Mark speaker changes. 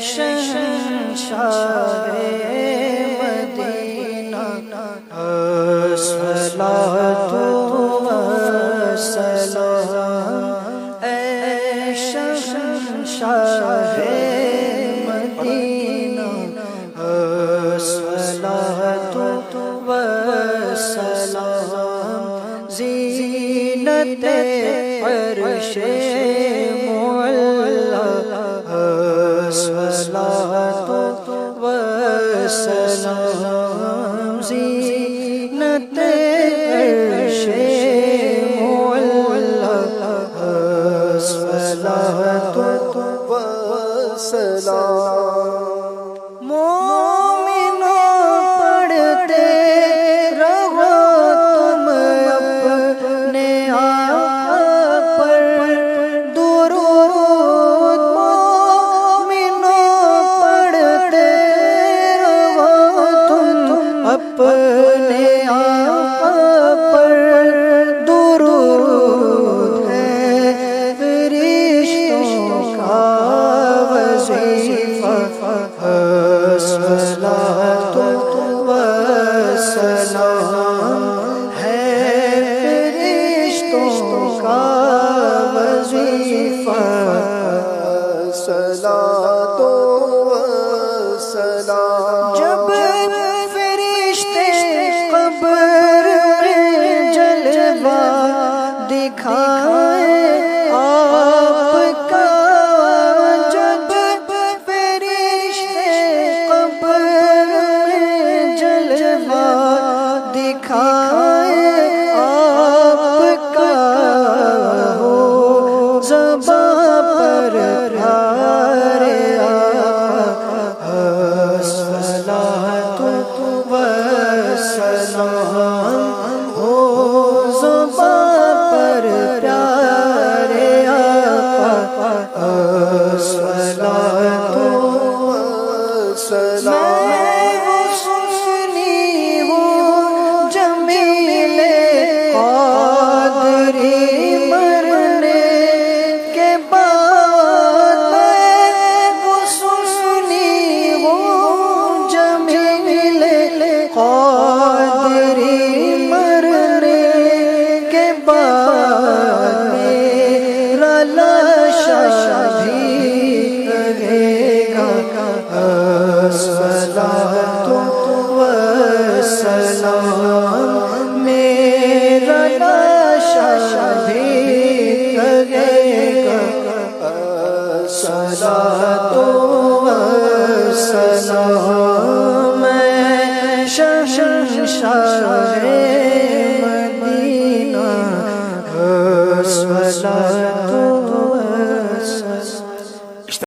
Speaker 1: شہنشاہ مدینہ الصلاۃ والسلام، اے شہنشاہ مدینہ الصلاۃ والسلام، زینت عرش معلی الصلاۃ والسلام، زینت عرش معلی الصلاۃ والسلام۔ اپنے آقا پر درود ہے فرشتوں کا وظیفہ، الصلاۃ والسلام ہے فرشتوں کا وظیفہ، الصلاۃ والسلام۔ جب دکھائے آپ کا، جب فرشتے قبر میں جلوہ دکھائے آپ کا، ہو زباں پر پیارے آقا الصلاۃ والسلام، ہو زباں پر پیارے آقا الصلاۃ والسلام۔ میں وہ سنی ہوں جمیل قادری مرنے کے بعد، میں وہ سنی ہوں جمیل قادری مرنے کے بعد، میرا لاشا بھی کہے گا الصلاۃ والسلام، میرا لاشا بھی کہے گا الصلاۃ والسلام، میں شہنشاہ مدینہ الصلاۃ